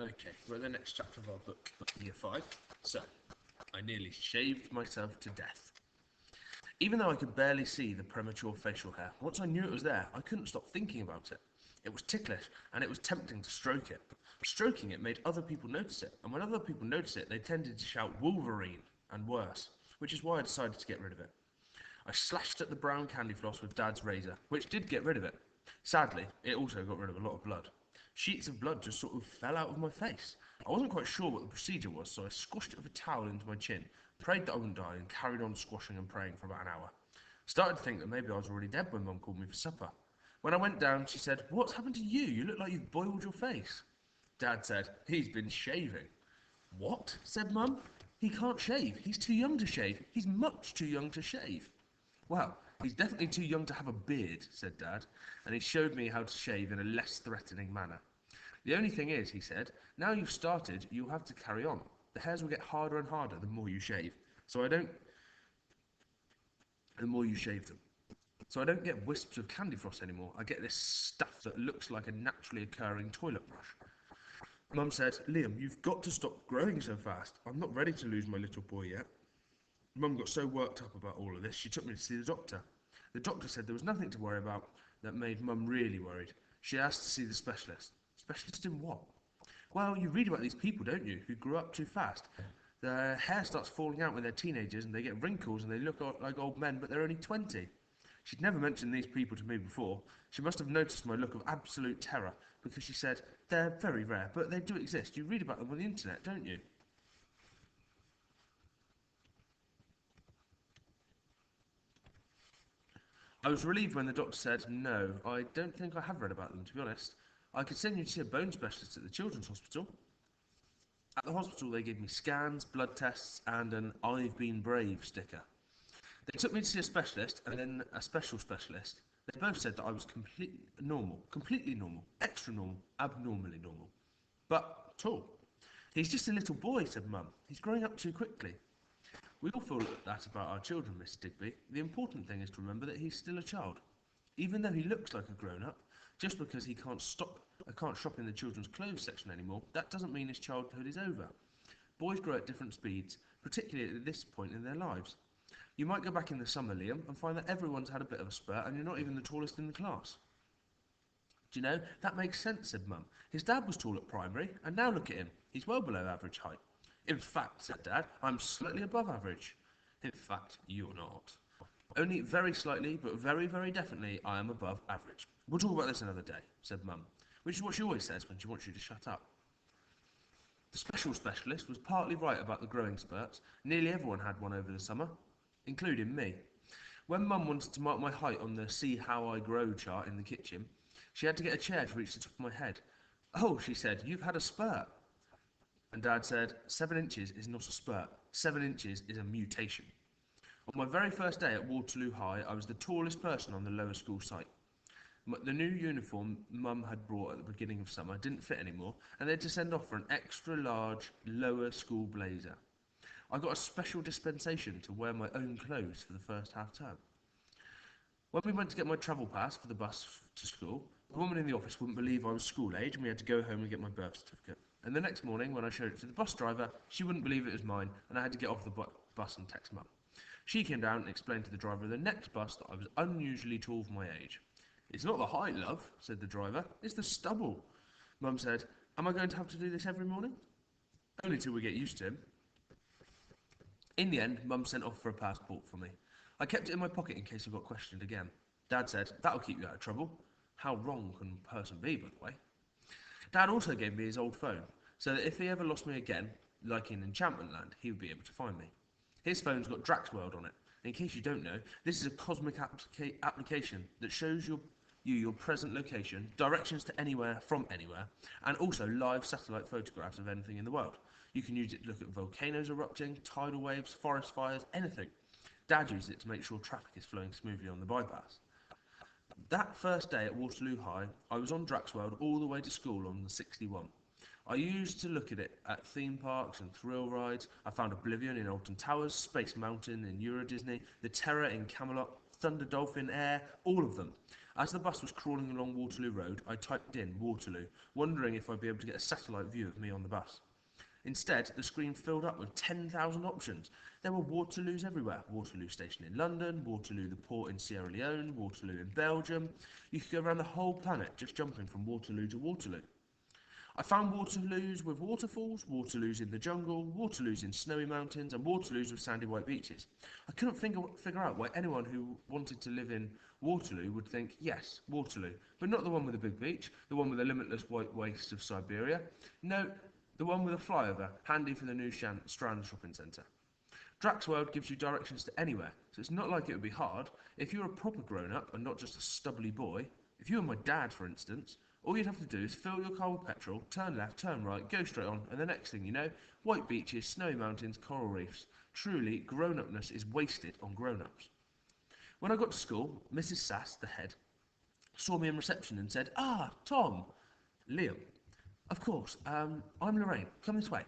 Okay, we're at the next chapter of our book, Year 5. So, I nearly shaved myself to death. Even though I could barely see the premature facial hair, once I knew it was there, I couldn't stop thinking about it. It was ticklish, and it was tempting to stroke it. Stroking it made other people notice it, and when other people noticed it, they tended to shout Wolverine, and worse, which is why I decided to get rid of it. I slashed at the brown candy floss with Dad's razor, which did get rid of it. Sadly, it also got rid of a lot of blood. Sheets of blood just sort of fell out of my face. I wasn't quite sure what the procedure was, so I squashed it with a towel into my chin, prayed that I wouldn't die, and carried on squashing and praying for about an hour. Started to think that maybe I was already dead when Mum called me for supper. When I went down, she said, "What's happened to you? You look like you've boiled your face." Dad said, "He's been shaving." "What?" said Mum. "He can't shave. He's too young to shave. He's much too young to shave." "Well, he's definitely too young to have a beard," said Dad, and he showed me how to shave in a less threatening manner. "The only thing is," he said, "now you've started, you'll have to carry on. The hairs will get harder and harder the more you shave. So I don't, the more you shave them. So I don't get wisps of candy floss anymore. I get this stuff that looks like a naturally occurring toilet brush." Mum said, "Liam, you've got to stop growing so fast. I'm not ready to lose my little boy yet." Mum got so worked up about all of this, she took me to see the doctor. The doctor said there was nothing to worry about that made Mum really worried. She asked to see the specialist. Specialist in what? "Well, you read about these people, don't you, who grew up too fast. Their hair starts falling out when they're teenagers and they get wrinkles and they look like old men, but they're only 20. She'd never mentioned these people to me before. She must have noticed my look of absolute terror because she said, "They're very rare, but they do exist. You read about them on the internet, don't you?" I was relieved when the doctor said, "No, I don't think I have read about them, to be honest. I could send you to see a bone specialist at the Children's Hospital." At the hospital, they gave me scans, blood tests, and an "I've been brave" sticker. They took me to see a specialist and then a special specialist. They both said that I was completely normal, extra normal, abnormally normal, but tall. "He's just a little boy," said Mum. "He's growing up too quickly." We all feel that about our children, Miss Digby. The important thing is to remember that he's still a child. Even though he looks like a grown-up, just because he can't shop in the children's clothes section anymore, that doesn't mean his childhood is over. Boys grow at different speeds, particularly at this point in their lives. You might go back in the summer, Liam, and find that everyone's had a bit of a spurt and you're not even the tallest in the class. "Do you know, that makes sense," said Mum. "His dad was tall at primary, and now look at him. He's well below average height." "In fact," said Dad, "I'm slightly above average." "In fact, you're not." "Only very slightly, but very, very definitely, I am above average." "We'll talk about this another day," said Mum, which is what she always says when she wants you to shut up. The special specialist was partly right about the growing spurts. Nearly everyone had one over the summer, including me. When Mum wanted to mark my height on the "See How I Grow" chart in the kitchen, she had to get a chair to reach the top of my head. "Oh," she said, "you've had a spurt." And Dad said, 7 inches is not a spurt. 7 inches is a mutation. On my very first day at Waterloo High, I was the tallest person on the lower school site. The new uniform Mum had brought at the beginning of summer didn't fit anymore, and they had to send off for an extra large lower school blazer. I got a special dispensation to wear my own clothes for the first half term. When we went to get my travel pass for the bus to school, the woman in the office wouldn't believe I was school age and we had to go home and get my birth certificate. And the next morning, when I showed it to the bus driver, she wouldn't believe it was mine and I had to get off the bus and text Mum. She came down and explained to the driver of the next bus that I was unusually tall for my age. "It's not the height, love," said the driver, "it's the stubble." Mum said, "Am I going to have to do this every morning?" "Only till we get used to him." In the end, Mum sent off for a passport for me. I kept it in my pocket in case I got questioned again. Dad said, "That'll keep you out of trouble." How wrong can a person be, by the way? Dad also gave me his old phone, so that if he ever lost me again, like in Enchantment Land, he would be able to find me. His phone's got Draxworld on it. In case you don't know, this is a cosmic application that shows your present location, directions to anywhere from anywhere, and also live satellite photographs of anything in the world. You can use it to look at volcanoes erupting, tidal waves, forest fires, anything. Dad uses it to make sure traffic is flowing smoothly on the bypass. That first day at Waterloo High, I was on Draxworld all the way to school on the 61. I used to look at it at theme parks and thrill rides. I found Oblivion in Alton Towers, Space Mountain in Euro Disney, the Terror in Camelot, Thunder Dolphin Air, all of them. As the bus was crawling along Waterloo Road, I typed in Waterloo, wondering if I'd be able to get a satellite view of me on the bus. Instead, the screen filled up with 10,000 options. There were Waterloos everywhere. Waterloo Station in London, Waterloo the port in Sierra Leone, Waterloo in Belgium. You could go around the whole planet just jumping from Waterloo to Waterloo. I found Waterloos with waterfalls, Waterloos in the jungle, Waterloos in snowy mountains, and Waterloos with sandy white beaches. I couldn't figure out why anyone who wanted to live in Waterloo would think, yes, Waterloo, but not the one with a big beach, the one with the limitless white wastes of Siberia. No, the one with a flyover, handy for the new Strand shopping centre. Draxworld gives you directions to anywhere, so it's not like it would be hard. If you're a proper grown-up and not just a stubbly boy, if you were my dad, for instance, all you'd have to do is fill your car with petrol, turn left, turn right, go straight on, and the next thing you know, white beaches, snowy mountains, coral reefs. Truly, grown-upness is wasted on grown-ups. When I got to school, Mrs. Sass, the head, saw me in reception and said, "Ah, Tom." "Liam." "Of course, I'm Lorraine. Come this way."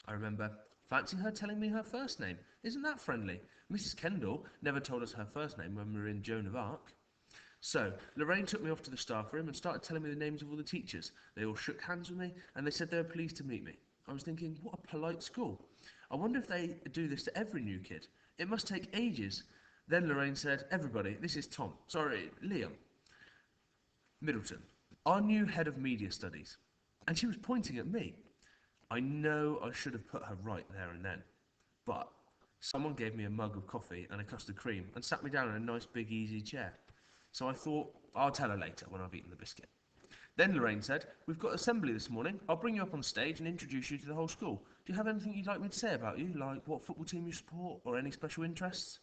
I remember, fancy her telling me her first name. Isn't that friendly? Mrs. Kendall never told us her first name when we were in Joan of Arc. So, Lorraine took me off to the staff room and started telling me the names of all the teachers. They all shook hands with me, and they said they were pleased to meet me. I was thinking, what a polite school. I wonder if they do this to every new kid. It must take ages. Then Lorraine said, "Everybody, this is Liam Middleton, our new head of media studies." And she was pointing at me. I know I should have put her right there and then, but someone gave me a mug of coffee and a custard cream and sat me down in a nice big easy chair. So I thought, I'll tell her later when I've eaten the biscuit. Then Lorraine said, "We've got assembly this morning. I'll bring you up on stage and introduce you to the whole school. Do you have anything you'd like me to say about you, like what football team you support or any special interests?"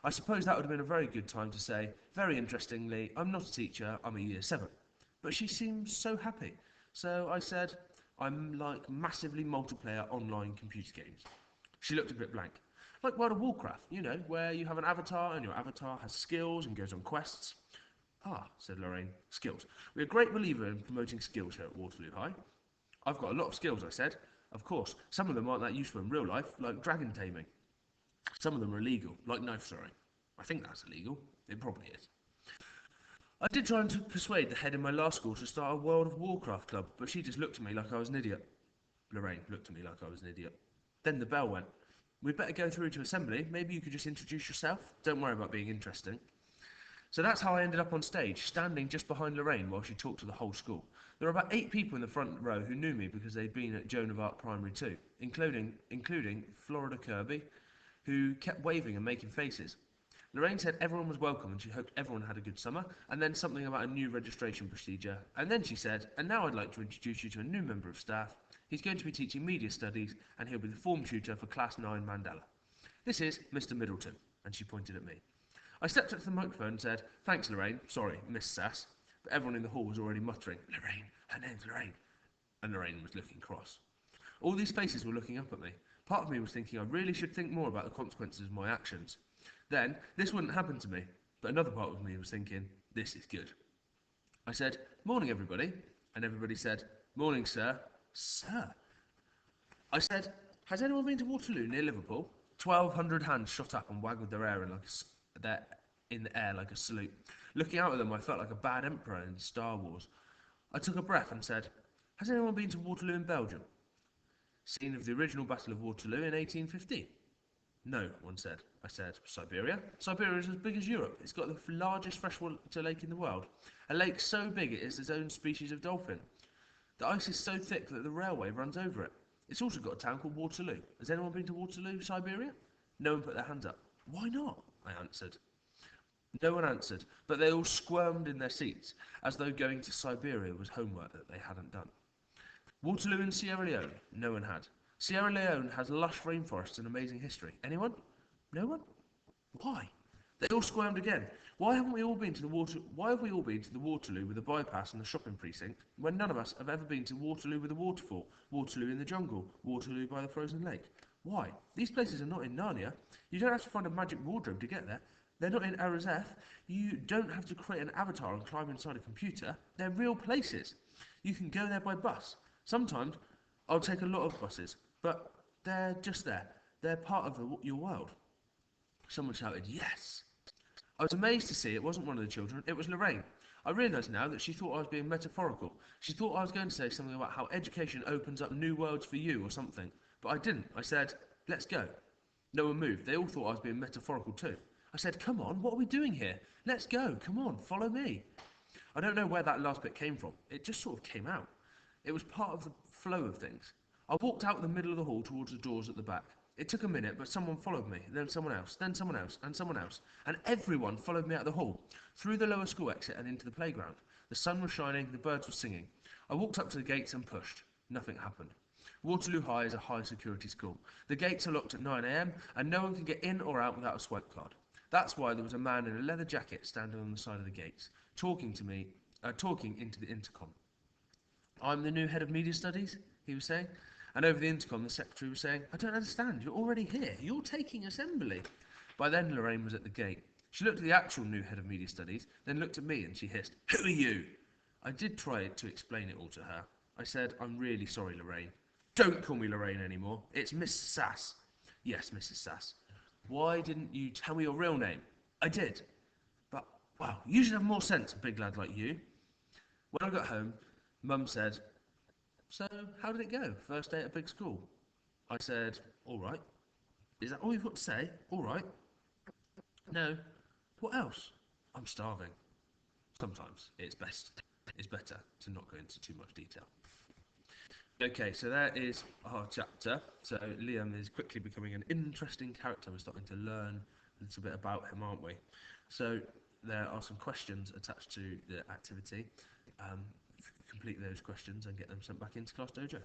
I suppose that would have been a very good time to say, "Very interestingly, I'm not a teacher, I'm a year 7. But she seemed so happy. So I said, "I'm like massively multiplayer online computer games." She looked a bit blank. "Like World of Warcraft, you know, where you have an avatar and your avatar has skills and goes on quests." "Ah," said Lorraine, "skills. We're a great believer in promoting skills here at Waterloo High." "I've got a lot of skills," I said. "Of course, some of them aren't that useful in real life, like dragon taming. Some of them are illegal, like knife throwing. I think that's illegal. It probably is." I did try to persuade the head in my last school to start a World of Warcraft club, but she just looked at me like I was an idiot. Lorraine looked at me like I was an idiot. Then the bell went. "We'd better go through to assembly. Maybe you could just introduce yourself. Don't worry about being interesting." So that's how I ended up on stage, standing just behind Lorraine while she talked to the whole school. There were about 8 people in the front row who knew me because they'd been at Joan of Arc Primary too, including Florida Kirby, who kept waving and making faces. Lorraine said everyone was welcome and she hoped everyone had a good summer, and then something about a new registration procedure. And then she said, "And now I'd like to introduce you to a new member of staff. He's going to be teaching media studies, and he'll be the form tutor for Class 9 Mandela. This is Mr. Middleton," and she pointed at me. I stepped up to the microphone and said, "Thanks, Lorraine. Sorry, Miss Sass." But everyone in the hall was already muttering, "Lorraine, her name's Lorraine." And Lorraine was looking cross. All these faces were looking up at me. Part of me was thinking I really should think more about the consequences of my actions. Then, this wouldn't happen to me, but another part of me was thinking, this is good. I said, "Morning, everybody," and everybody said, "Morning, sir." "Sir?" I said, "Has anyone been to Waterloo near Liverpool?" 1,200 hands shot up and waggled in the air like a salute. Looking out at them, I felt like a bad emperor in Star Wars. I took a breath and said, "Has anyone been to Waterloo in Belgium? Scene of the original Battle of Waterloo in 1815. "No," one said. I said, "Siberia? Siberia is as big as Europe. It's got the largest freshwater lake in the world. A lake so big it is its own species of dolphin. The ice is so thick that the railway runs over it. It's also got a town called Waterloo. Has anyone been to Waterloo, Siberia?" No one put their hands up. "Why not?" I answered. No one answered, but they all squirmed in their seats, as though going to Siberia was homework that they hadn't done. Waterloo in Sierra Leone? No one had. Sierra Leone has lush rainforests and amazing history. Anyone? No one? Why? They all squirmed again. Why have we all been to the Waterloo with a bypass and a shopping precinct, when none of us have ever been to Waterloo with a waterfall, Waterloo in the jungle, Waterloo by the frozen lake? Why? These places are not in Narnia. You don't have to find a magic wardrobe to get there. They're not in Arazeth. You don't have to create an avatar and climb inside a computer. They're real places. You can go there by bus. Sometimes I'll take a lot of buses, but they're just there. They're part of your world. Someone shouted, "Yes!" I was amazed to see it wasn't one of the children, it was Lorraine. I realise now that she thought I was being metaphorical. She thought I was going to say something about how education opens up new worlds for you or something. But I didn't. I said, let's go. No one moved. They all thought I was being metaphorical too. I said, come on, what are we doing here? Let's go, come on, follow me. I don't know where that last bit came from. It just sort of came out. It was part of the flow of things. I walked out the middle of the hall towards the doors at the back. It took a minute, but someone followed me, then someone else, then someone else, and someone else. And everyone followed me out the hall, through the lower school exit and into the playground. The sun was shining, the birds were singing. I walked up to the gates and pushed. Nothing happened. Waterloo High is a high security school. The gates are locked at 9 a.m. and no one can get in or out without a swipe card. That's why there was a man in a leather jacket standing on the side of the gates, talking into the intercom. I'm the new head of media studies, he was saying. And over the intercom, the secretary was saying, I don't understand, you're already here. You're taking assembly. By then, Lorraine was at the gate. She looked at the actual new head of media studies, then looked at me and she hissed, Who are you? I did try to explain it all to her. I said, I'm really sorry, Lorraine. Don't call me Lorraine anymore. It's Miss Sass. Yes, Mrs. Sass. Why didn't you tell me your real name? I did. But, wow, you should have more sense, a big lad like you. When I got home, Mum said, So, how did it go? First day at a big school? I said, All right. Is that all you've got to say? All right. No. What else? I'm starving. Sometimes it's better to not go into too much detail. Okay, so that is our chapter. So Liam is quickly becoming an interesting character. We're starting to learn a little bit about him, aren't we? So there are some questions attached to the activity. Complete those questions and get them sent back into Class Dojo.